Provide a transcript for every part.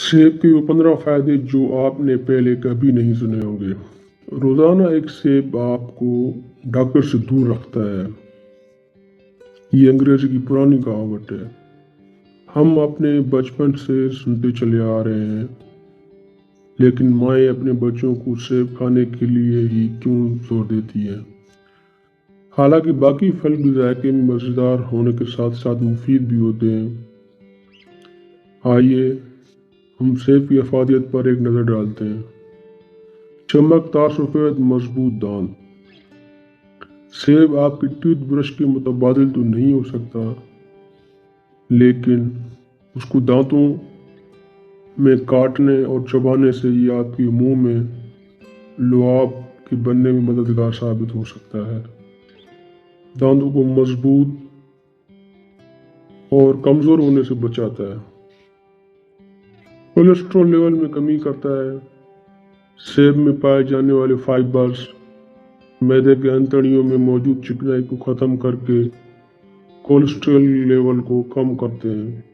सेब के वो 15 फायदे जो आपने पहले कभी नहीं सुने होंगे। रोजाना एक सेब आपको डॉक्टर से दूर रखता है। ये अंग्रेजी की पुरानी कहावत है। हम अपने बचपन से सुनते चले आ रहे हैं, लेकिन माएँ अपने बच्चों को सेब खाने के लिए ही क्यों जोर देती है? हालांकि बाकी फल भी जायके में मज़ेदार होने के साथ साथ मुफीद भी होते हैं। आइए हम सेब की अफादियत पर एक नज़र डालते हैं। चमकदार सफ़ेद मजबूत दांत। सेब आपकी टूथ ब्रश के मुतबादिल तो नहीं हो सकता, लेकिन उसको दांतों में काटने और चबाने से ये आपके मुंह में लुआब के बनने में मददगार साबित हो सकता है। दांतों को मजबूत और कमज़ोर होने से बचाता है। कोलेस्ट्रॉल लेवल में कमी करता है। सेब में पाए जाने वाले फाइबर्स मैदे के अंतड़ियों में मौजूद चिकनाई को ख़त्म करके कोलेस्ट्रॉल लेवल को कम करते हैं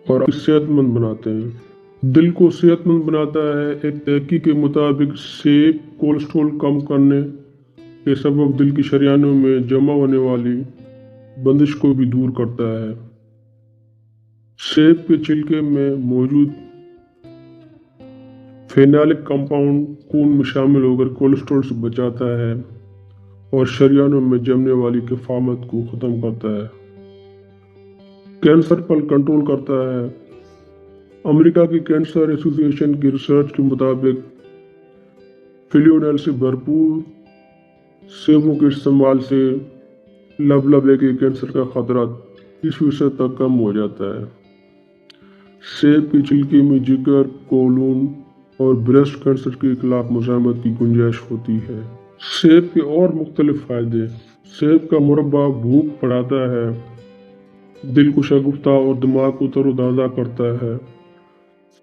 और सेहतमंद बनाते हैं। दिल को सेहतमंद बनाता है। एक तहकीक के मुताबिक सेब कोलेस्ट्रॉल कम करने के सबब दिल की शरियानों में जमा होने वाली बंदिश को भी दूर करता है। सेब के छिलके में मौजूद फेनोलिक कंपाउंड खून में शामिल होकर कोलेस्ट्रॉल से बचाता है और शरियानों में जमने वाली कफामत को ख़त्म करता है। कैंसर पर कंट्रोल करता है। अमेरिका की कैंसर एसोसिएशन की रिसर्च के मुताबिक फिलियोनेल से भरपूर सेबों के इस्तेमाल से लबलबे के कैंसर का खतरा 30% तक कम हो जाता है। सेब की छिलके में जिगर, कोलून और ब्रेस्ट कैंसर के खिलाफ मुजामत की गुंजाइश होती है। सेब के और मुख्तलिफ फायदे। सेब का मुरब्बा भूख बढ़ाता है, दिल को शगुफ्ता और दिमाग को तरोताज़ा करता है।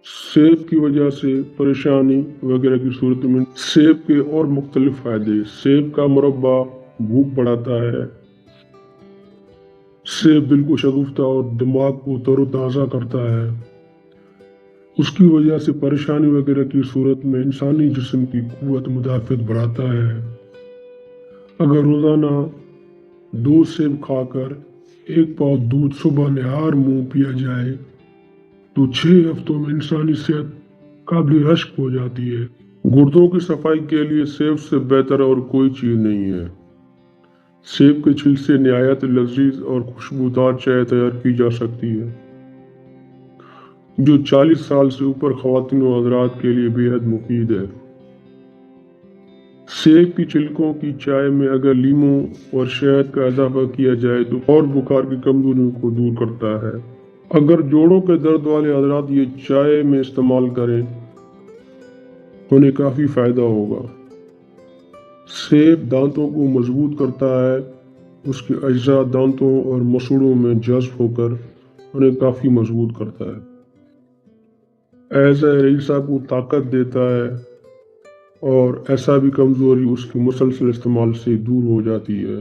सेब की वजह से परेशानी वगैरह की सूरत में सेब के और मुख्तलिफ फायदे। सेब का मुरब्बा भूख बढ़ाता है। सेब दिल को शगुफ्ता और दिमाग को तरोताज़ा करता है। उसकी वजह से परेशानी वगैरह की सूरत में इंसानी जिस्म की कुव्वत मुदाफ़त बढ़ाता है। अगर रोज़ाना 2 सेब खाकर 1 पाव दूध सुबह निहार मुंह पिया जाए तो 6 हफ्तों में इंसानी सेहत काबिल रश्क हो जाती है। गुर्दों की सफाई के लिए सेब से बेहतर और कोई चीज़ नहीं है। सेब के छिल से निहायत लजीज और खुशबूदार चाय तैयार की जा सकती है, जो 40 साल से ऊपर ख़वातीन और हज़रात के लिए बेहद मुफीद है। सेब की छिलकों की चाय में अगर लीमू और शहद का इजाफा किया जाए तो और बुखार की कमजोरी को दूर करता है। अगर जोड़ों के दर्द वाले हज़रात ये चाय में इस्तेमाल करें, उन्हें काफ़ी फ़ायदा होगा। सेब दांतों को मजबूत करता है। उसके अज्जा दांतों और मसूड़ों में जज्ब होकर उन्हें काफ़ी मजबूत करता है। ऐसा रेशा को ताकत देता है और ऐसा भी कमज़ोरी उसके मुसलसल इस्तेमाल से दूर हो जाती है।